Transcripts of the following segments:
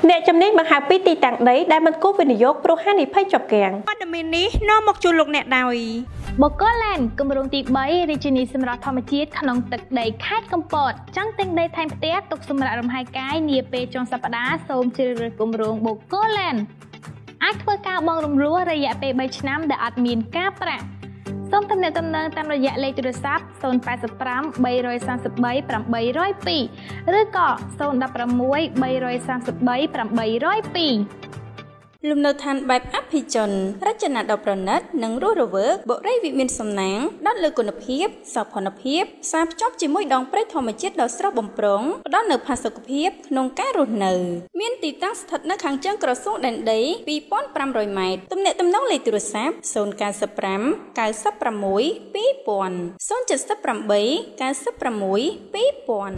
អ្នកចំណេញបង្ហាពីទីតាំងដីដែលមិនគួរវិនិយោគព្រោះហានិភ័យជាប់គាំងព័ត៌មាននេះនាំមកជូនលោកអ្នកដោយបកលែនគម្រោងទី3រាជធានីសម្រាប់ធម្មជាតិក្នុងទឹកដីខេត្តកំពតចង់ទិញដីថែមផ្ទះទុកសម្រាប់លំហែកាយនាពេលចុងសប្តាហ៍សូមជ្រើសរើសគម្រោងបកលែនអាចធ្វើការបង់រំលោះរយៈពេល3ឆ្នាំដែលអត់មានការប្រាក់សូមទំនាក់ទំនងតាមរយៈលេខទូរស័ព្ទ085 333 802ឬក៏016 333 802លំនៅឋានបែបអភិជនរចនាដ៏ប្រណិតនិងរស់រវើកបុរីវិមានសំណាងដុតលើគុណភាពសោភ័ណភាពផ្សារភ្ជាប់ជាមួយដងព្រៃធម្មជាតិដ៏ស្រស់បំព្រងផ្ដល់នូវផាសុកភាពក្នុងការរស់នៅមានទីតាំងស្ថិតនៅខាងជើងក្រសួងដែនដី 2500 ម៉ែត្រទំនាក់ទំនងលេខទូរស័ព្ទ095 96 2000 078 96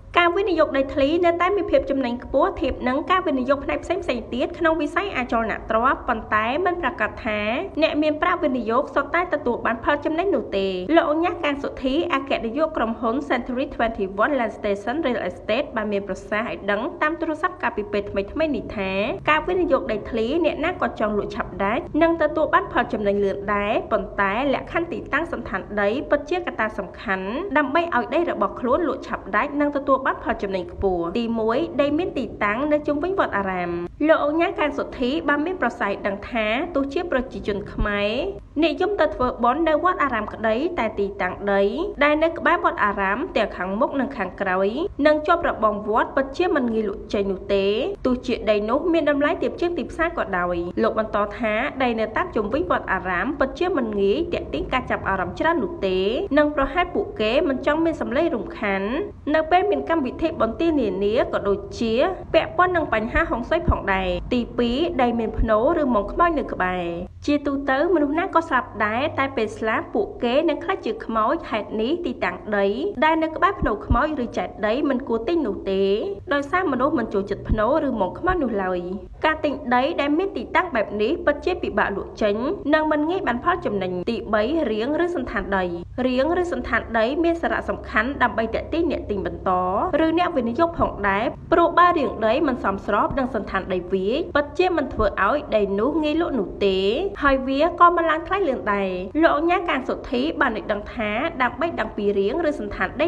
2000ការវិនិយោគដីធ្លីនៅតែមានភាពចំណេញខ្ពស់ធៀបនឹងការវិនិយោគផ្នែកផ្សេងៗទៀតក្នុងវិស័យអចលនទ្រព្យប៉ុន្តែមិនប្រកាសថាអ្នកមានប្រាក់វិនិយោគសុទ្ធតែទទួលបានផលចំណេញនោះទេលោកអញ្ញកានសុធីអគ្គនាយកក្រុមហ៊ុន Century 21 Land Station Real Estate បានមានប្រសាសន៍ឲ្យដឹងតាមទូរស័ព្ទកាលពីពេលថ្មីៗនេះថាការវិនិយោគដីធ្លីអ្នកណាក៏ចង់លក់ឆាប់ដាច់និងទទួលបានផលចំណេញលឿនដែរប៉ុន្តែលក្ខខណ្ឌទីតាំងសន្តានដីពិតជាកត្តាសំខាន់ដើម្បីឲ្យដីរបស់ខ្លួនលក់ឆាប់ដាច់និងទទួលបានផលចំណេញខ្ពស់ទី1ដីមានទីតាំងនៅជុំវិញវត្តអារាមលោកអញ្ញកានសុធីបានមានប្រសាសន៍ដឹងថាទោះជាប្រជាជនខ្មែរនិយមទៅធ្វើបុណ្យនៅវត្តអារាមក្តីតែទីតាំងដីដែលនៅក្បែរវត្តអារាមទាំងខាងមុខនិងខាងក្រោយនិងជាប់របងវត្តពិតជាមិនងាយលក់ចេញនោះទេទោះជាដីនោះមានតម្លៃទាបជាងទីផ្សារក៏ដោយលោកបន្តថាដីនៅតាមជុំវិញវត្តអារាមពិតជាមិនងាយទាក់ទាញការចាប់អារម្មណ៍ច្រើននោះទេនិងប្រហែលពួកគេមិនចង់មានសម្លេងរំខាននៅពេលមានកម្មវិធីបុណ្យទាននានាក៏ដូចជាពាក់ព័ន្ធនឹងបញ្ហាហុងស៊ុយផងដែរទី2ដីមានភ្នោរឬមងខ្មោចនៅក្បែរជាទូទៅមនុស្សណាក៏ស្លាប់ដែរតែពេលស្លាប់ពួកគេនឹងខ្លាចជាខ្មោចហេតុនេះទីតាំងដីដែលនៅក្បែរភ្នោខ្មោចឬចេតិដីមិនគួរទិញនោះទេដោយសារមនុស្សមិនចូលចិត្តភ្នោឬមងខ្មោចនោះឡើយការទិញដីដែលមានទីតាំងបែបនេះពិតជាពិបាកលក់ចេញនិងមិនងាយបានផលចំណេញទី3រៀងឬសន្តានដីរៀងឬសន្តានដីមានសារៈសំខាន់ដើម្បីទាក់ទាញអ្នកទិញបន្តឬអ្នកវិនិយោគផងដែរព្រោះបើរៀងដីមិនសមស្របនឹងសន្តានដីវាពិតជាមិនធ្វើឲ្យដីនោះងាយលក់នោះទេហើយវាក៏មិនឡើងថ្លៃលឿនដែរលោកអញ្ញកានសុធីបានឲ្យដឹងថាដើម្បីដឹងពីរៀងឬសន្តានដី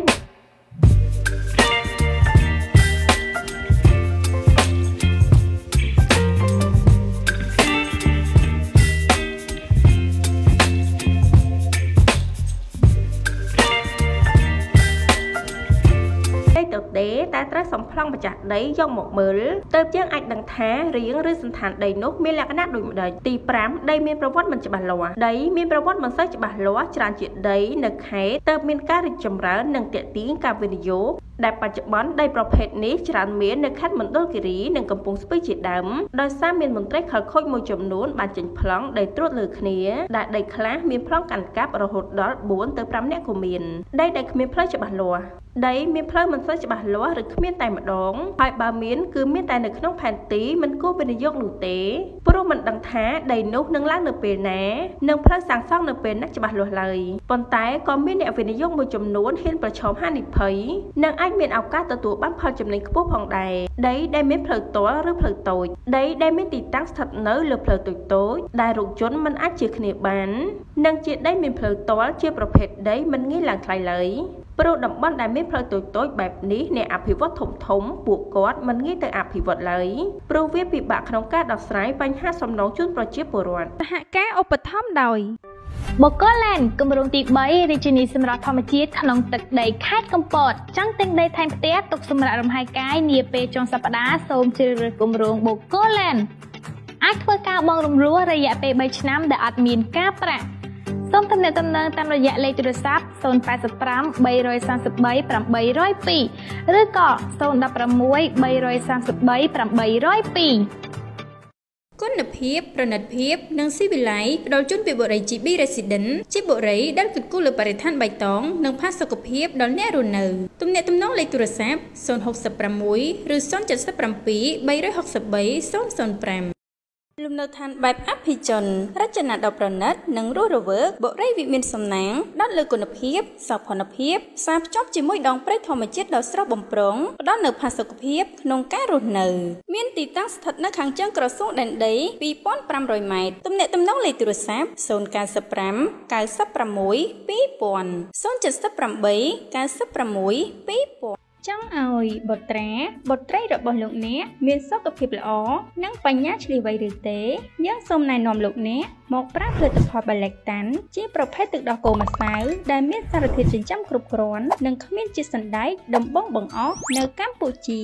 តែត្រូវសំប្លង់ម្ចាស់ដីយកមកមើលទើបយើងអាចដឹងថារៀងឬសន្តានដីនោះមានលក្ខណៈដូចម្ដេចទី5ដីមានប្រវត្តិមិនច្បាស់លាស់ដីមានប្រវត្តិមិនសូវច្បាស់លាស់ច្រើនជាដីនៅខេត្តទើបមានការរីកចម្រើននិងទាក់ទាញការវិនិយោគដែលបច្ចុប្បន្នដីប្រភេទនេះច្រើនមាននៅខេត្តមណ្ឌលគិរីនិងកំពង់ស្ពឺជាដើមដោយសារមានមន្ត្រីខលខូចមួយចំនួនបានចេញប្លង់ដីត្រួតលើគ្នាដែលដីខ្លះមានប្លង់កាន់កាប់រហូតដល់4ទៅ5នាក់ក៏មានដីដែលគ្មានផ្លូវច្បាស់លាស់ដីមានផ្លូវមិនសូវច្បាស់លាស់ឬគ្មានតែម្ដងហើយបើមានគឺមានតែនៅក្នុងផែនទីមិនគួរវិនិយោគនោះទេព្រោះមិនដឹងថាដីនោះនឹងឡើងនៅពេលណានិងផ្លូវសាងសង់នៅពេលណាច្បាស់លាស់ឡើយប៉ុន្តែក៏មានអ្នកវិនិយោគមួយចំនួនហ៊ានប្រឈមហានិភ័យនិងអាចមានឱកាសទទួលបានផលចំណេញខ្ពស់ផងដែរដីដែលមានផ្លូវទាល់ឬផ្លូវតូចដីដែលមានទីតាំងស្ថិតនៅលើផ្លូវតូចដែលរថយន្តមិនអាចជិះគ្នាបាននិងជាដីមានផ្លូវទាល់ជាប្រភេទដីមិនងាយឡើងថ្លៃឡើយព្រោះតំបន់ដែលមានផ្លូវតូចបែបនេះអ្នកអភិវឌ្ឍធំពួកគាត់មិនងាយទៅអភិវឌ្ឍឡើយព្រោះវាពិបាកក្នុងការដោះស្រាយបញ្ហាសំណងជូនប្រជាពលរដ្ឋសហការឧបត្ថម្ភដោយបកលែនគម្រោងទី3រាជធានីសម្រាប់ធម្មជាតិក្នុងទឹកដីខេត្តកំពតចង់ទិញដីថែមផ្ទះទុកសម្រាប់លំហែកាយនាពេលចុងសប្តាហ៍សូមជ្រើសរើសគម្រោងបកលែនអាចធ្វើការបង់រំលោះរយៈពេល3ឆ្នាំដែលអត់មានការប្រាក់សូមទំនាក់ទំនងតាមរយៈលេខទូរស័ព្ទ085 333 802ឬក៏016 333 802គុណភាពប្រណិតភាពនិងស៊ីវិល័យផ្ដល់ជូនពីបុរី GB Resident ជាបុរីដែលគិតគូរលើបរិស្ថានបៃតងនិងផាសុកភាពដល់អ្នករស់នៅទំនាក់ទំនងលេខទូរស័ព្ទ066ឬ077 363 005 លំនៅឋានបែបអភិជនរចនាដ៏ប្រណិតនិងរស់រវើកបុរីវិមានសំណាងផ្ដោតលើគុណភាពសោភ័ណភាពផ្សារភ្ជាប់ជាមួយដងព្រៃធម្មជាតិដ៏ស្រស់បំព្រងផ្ដល់នូវផាសុកភាពក្នុងការរស់នៅមានទីតាំងស្ថិតនៅខាងជើងក្រសួងដែនដី 2500 ម៉ែត្រទំនាក់ទំនងលេខទូរស័ព្ទ 095 96 2000 078 96 2000ចង់ឲ្យបុត្រីរបស់លោកអ្នកមានសុខភាពល្អនិងបញ្ញាឆ្លៀសវៃឬទេយើងសូមណែនាំលោកអ្នកមកប្រើផលិតផល Balektan ជាប្រភេទទឹកដោះគោម្សៅដែលមានសារធាតុចិញ្ចឹមគ្រប់គ្រាន់និងគ្មានជាតិសណ្តែកដំបងបង្អស់នៅកម្ពុជា